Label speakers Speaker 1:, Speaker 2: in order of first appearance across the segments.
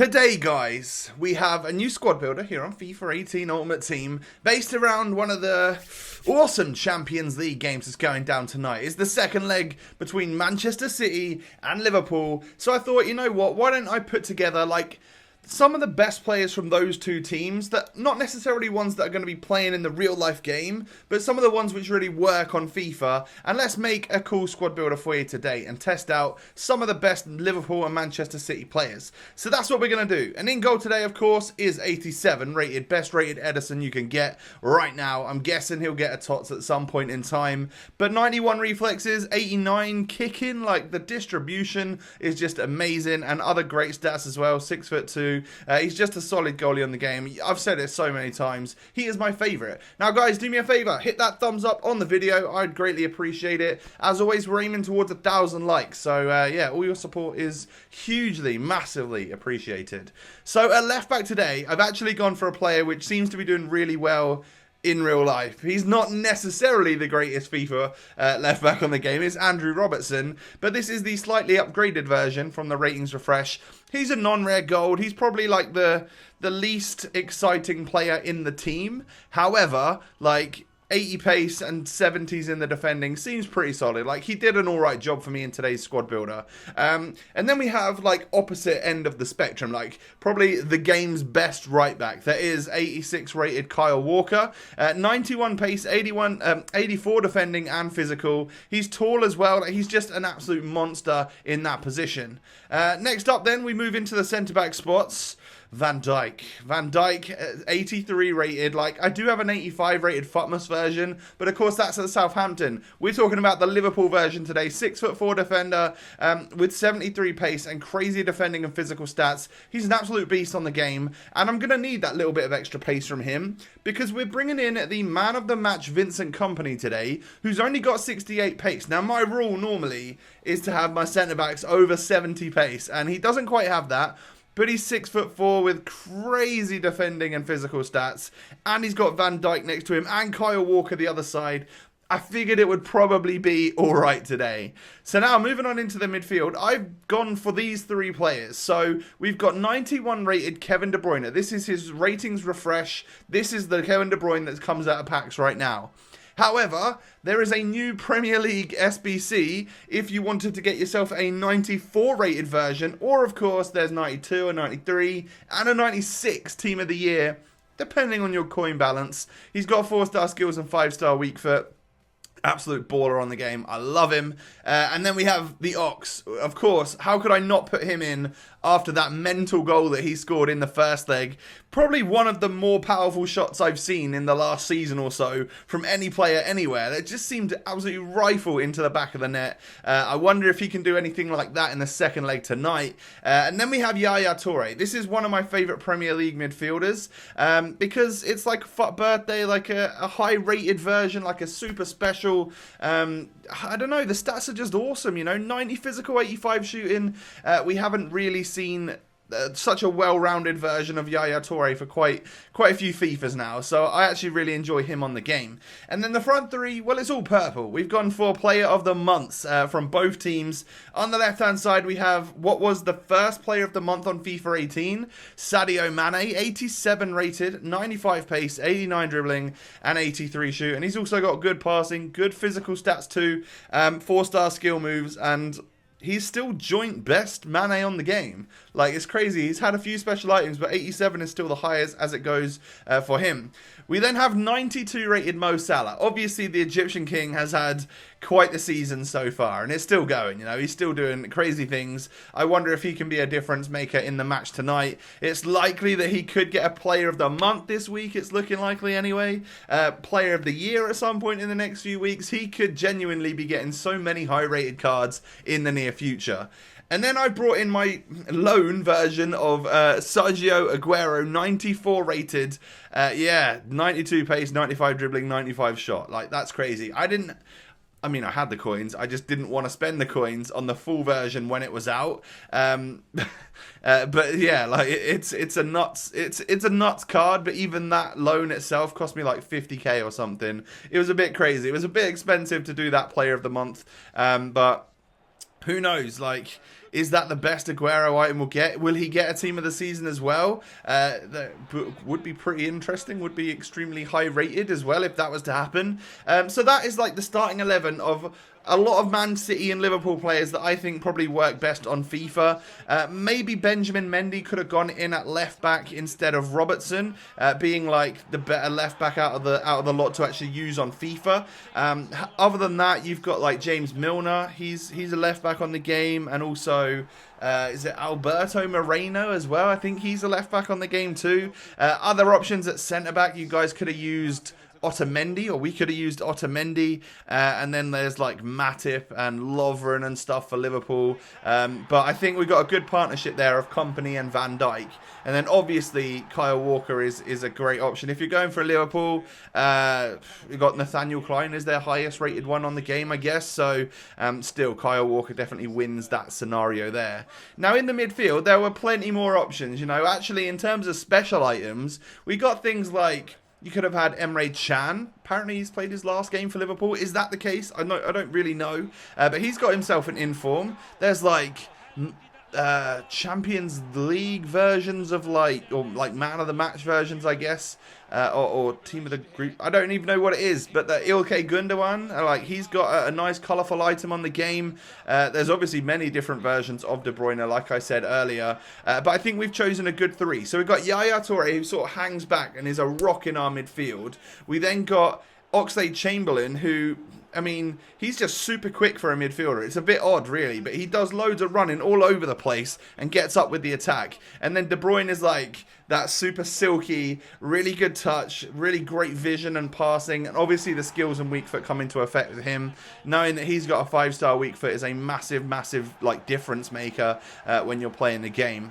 Speaker 1: Today, guys, we have a new squad builder here on FIFA 18 Ultimate Team based around one of the awesome Champions League games that's going down tonight. It's the second leg between Manchester City and Liverpool. So I thought, you know what, why don't I put together like some of the best players from those two teams, that not necessarily ones that are going to be playing in the real life game, but some of the ones which really work on FIFA, and let's make a cool squad builder for you today and test out some of the best Liverpool and Manchester City players. So that's what we're going to do. And in goal today, of course, is 87 rated, best rated Edison you can get right now. I'm guessing he'll get a TOTS at some point in time, but 91 reflexes, 89 kicking, like the distribution is just amazing, and other great stats as well. 6'2". He's just a solid goalie on the game. I've said it so many times. He is my favourite. Now, guys, do me a favour. Hit that thumbs up on the video. I'd greatly appreciate it. As always, we're aiming towards 1,000 likes. So, yeah, all your support is hugely, massively appreciated. So, at left back today, I've actually gone for a player which seems to be doing really well in real life. He's not necessarily the greatest FIFA left back on the game. It's Andrew Robertson, but this is the slightly upgraded version from the ratings refresh. He's a non-rare gold. He's probably like the least exciting player in the team. However, like 80 pace and 70s in the defending seems pretty solid. Like, he did an alright job for me in today's squad builder. And then we have, like, opposite end of the spectrum, like, probably the game's best right back. That is 86 rated Kyle Walker. 91 pace, 84 defending and physical. He's tall as well. Like, he's just an absolute monster in that position. Next up, then, we move into the centre-back spots. Van Dijk, 83 rated. Like, I do have an 85 rated FUTWIZ version, but of course that's at Southampton. We're talking about the Liverpool version today. 6'4" defender with 73 pace and crazy defending and physical stats. He's an absolute beast on the game, and I'm going to need that little bit of extra pace from him because we're bringing in the man of the match Vincent Kompany today, who's only got 68 pace. Now, my rule normally is to have my centre-backs over 70 pace, and he doesn't quite have that. But he's 6'4" with crazy defending and physical stats. And he's got Van Dijk next to him and Kyle Walker the other side. I figured it would probably be alright today. So now, moving on into the midfield, I've gone for these three players. So we've got 91 rated Kevin De Bruyne. This is his ratings refresh. This is the Kevin De Bruyne that comes out of packs right now. However, there is a new Premier League SBC if you wanted to get yourself a 94 rated version, or of course there's 92, a 93 and a 96 team of the year, depending on your coin balance. He's got 4-star skills and 5-star weak foot. Absolute baller on the game. I love him. And then we have the Ox. Of course, how could I not put him in after that mental goal that he scored in the first leg? Probably one of the more powerful shots I've seen in the last season or so from any player anywhere. That just seemed to absolutely rifle into the back of the net. I wonder if he can do anything like that in the second leg tonight. And then we have Yaya Toure. This is one of my favourite Premier League midfielders because it's like a birthday, like a high rated version, like a super special. I don't know, the stats are just awesome, you know, 90 physical, 85 shooting. We haven't really seen such a well-rounded version of Yaya Toure for quite a few FIFAs now, so I actually really enjoy him on the game. And then the front three, well, it's all purple. We've gone for player of the month from both teams. On the left-hand side, we have what was the first player of the month on FIFA 18, Sadio Mane, 87 rated, 95 pace, 89 dribbling, and 83 shoot. And he's also got good passing, good physical stats too, 4-star skill moves, and he's still joint best Mane on the game. Like, it's crazy. He's had a few special items, but 87 is still the highest as it goes for him. We then have 92 rated Mo Salah. Obviously, the Egyptian King has had quite the season so far, and it's still going, you know, he's still doing crazy things. I wonder if he can be a difference maker in the match tonight. It's likely that he could get a player of the month this week. It's looking likely anyway. Player of the year at some point in the next few weeks. He could genuinely be getting so many high rated cards in the near future. And then I brought in my loan version of Sergio Aguero, 94 rated. Yeah, 92 pace, 95 dribbling, 95 shot. Like, that's crazy. I mean, I had the coins. I just didn't want to spend the coins on the full version when it was out. But yeah, like it's a nuts card. But even that loan itself cost me like 50k or something. It was a bit crazy. It was a bit expensive to do that player of the month. But who knows? Like, Is that the best Aguero item will get? Will he get a team of the season as well? That would be pretty interesting. Would be extremely high rated as well if that was to happen. So that is like the starting 11 of a lot of Man City and Liverpool players that I think probably work best on FIFA. Maybe Benjamin Mendy could have gone in at left back instead of Robertson, being like the better left back out of the lot to actually use on FIFA. Other than that, you've got like James Milner. He's a left back on the game, and also is it Alberto Moreno as well? I think he's a left back on the game too. Other options at centre back, you guys could have used Otamendi, or we could have used Otamendi, and then there's like Matip and Lovren and stuff for Liverpool, but I think we got a good partnership there of Kompany and Van Dijk, and then obviously Kyle Walker is a great option. If you're going for Liverpool, we got Nathaniel Klein is their highest rated one on the game, I guess, so still Kyle Walker definitely wins that scenario there. Now in the midfield, there were plenty more options, you know, actually in terms of special items, we got things like, you could have had Emre Can. Apparently he's played his last game for Liverpool. Is that the case? I don't really know. But he's got himself an inform. There's like Champions League versions of or man of the match versions, I guess. Or team of the group. I don't even know what it is, but the Ilkay Gundogan, he's got a nice colourful item on the game. There's obviously many different versions of De Bruyne, like I said earlier, but I think we've chosen a good 3. So we've got Yaya Toure, who sort of hangs back and is a rock in our midfield. We then got Oxlade-Chamberlain, who, I mean, he's just super quick for a midfielder. It's a bit odd, really, but he does loads of running all over the place and gets up with the attack. And then De Bruyne is like that super silky, really good touch, really great vision and passing, and obviously the skills and weak foot come into effect with him. Knowing that he's got a 5-star weak foot is a massive, massive difference maker when you're playing the game.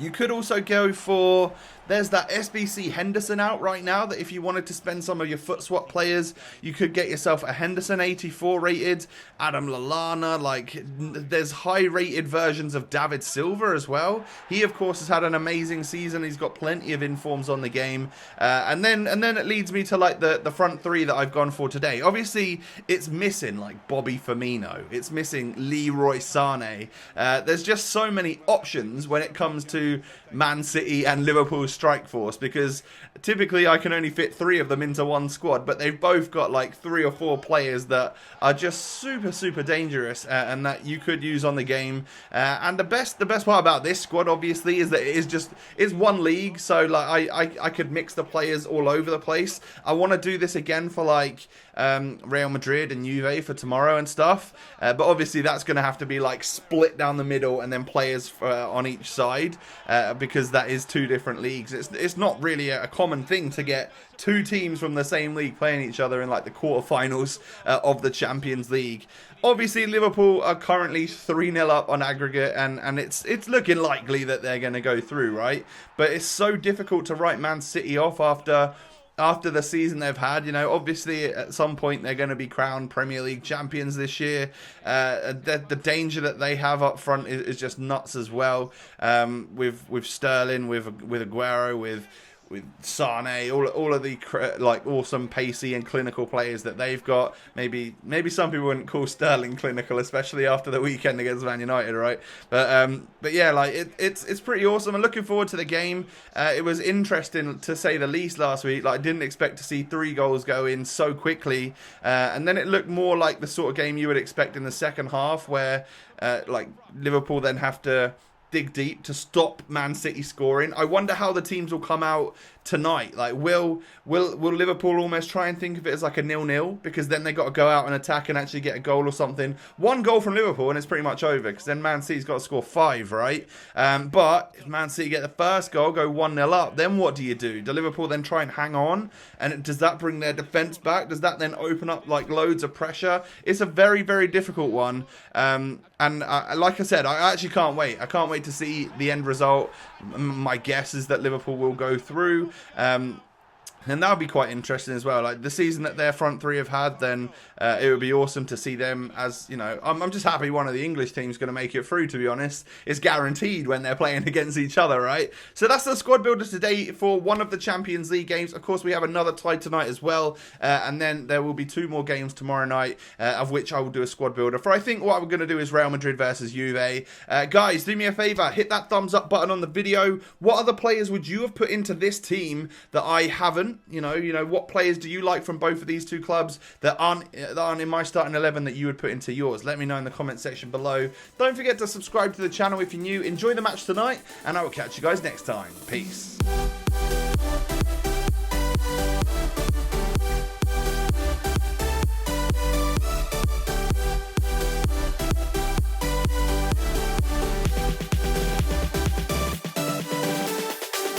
Speaker 1: You could also go for, there's that SBC Henderson out right now, that if you wanted to spend some of your foot swap players, you could get yourself a Henderson 84 rated, Adam Lallana, there's high rated versions of David Silva as well. He of course has had an amazing season, he's got plenty of informs on the game, and then it leads me to the front 3 that I've gone for today. Obviously it's missing Bobby Firmino, it's missing Leroy Sané, there's just so many options when it comes to Man City and Liverpool's strike force, because typically I can only fit 3 of them into one squad, but they've both got 3 or 4 players that are just super dangerous, and that you could use on the game. And the best part about this squad obviously is that it's one league, so I could mix the players all over the place. I want to do this again for Real Madrid and Juve for tomorrow and stuff, but obviously that's going to have to be split down the middle and then players on each side, because that is 2 different leagues. It's not really a common thing to get 2 teams from the same league playing each other in the quarterfinals of the Champions League. Obviously Liverpool are currently 3-0 up on aggregate, and it's looking likely that they're going to go through, right? But it's so difficult to write Man City off after the season they've had. You know, obviously at some point they're going to be crowned Premier League champions this year. The danger that they have up front is just nuts as well. With Sterling, with Aguero, with Sane, all of the awesome, pacey and clinical players that they've got. Maybe some people wouldn't call Sterling clinical, especially after the weekend against Man United, right? But yeah, it's pretty awesome. I'm looking forward to the game. It was interesting to say the least last week. I didn't expect to see 3 goals go in so quickly, and then it looked more like the sort of game you would expect in the second half, where Liverpool then have to dig deep to stop Man City scoring. I wonder how the teams will come out tonight. Will Liverpool almost try and think of it as a 0-0, because then they got to go out and attack and actually get a goal or something. 1 goal from Liverpool and it's pretty much over, because then Man City's got to score 5, right? But if Man City get the first goal, go 1-0 up, then what do you do? Do Liverpool then try and hang on? And does that bring their defence back? Does that then open up loads of pressure? It's a very, very difficult one. And like I said, I actually can't wait. I can't wait to see the end result. My guess is that Liverpool will go through. And that would be quite interesting as well. Like the season that their front three have had, then it would be awesome to see them as, you know, I'm just happy one of the English teams going to make it through, to be honest. It's guaranteed when they're playing against each other, right? So that's the squad builder today for one of the Champions League games. Of course, we have another tie tonight as well. And then there will be 2 more games tomorrow night, of which I will do a squad builder. For I think what we're going to do is Real Madrid versus Juve. Guys, do me a favour, hit that thumbs up button on the video. What other players would you have put into this team that I haven't? You know, what players do you like from both of these 2 clubs that aren't in my starting 11 that you would put into yours? Let me know in the comment section below. Don't forget to subscribe to the channel if you're new. Enjoy the match tonight, and I will catch you guys next time. Peace.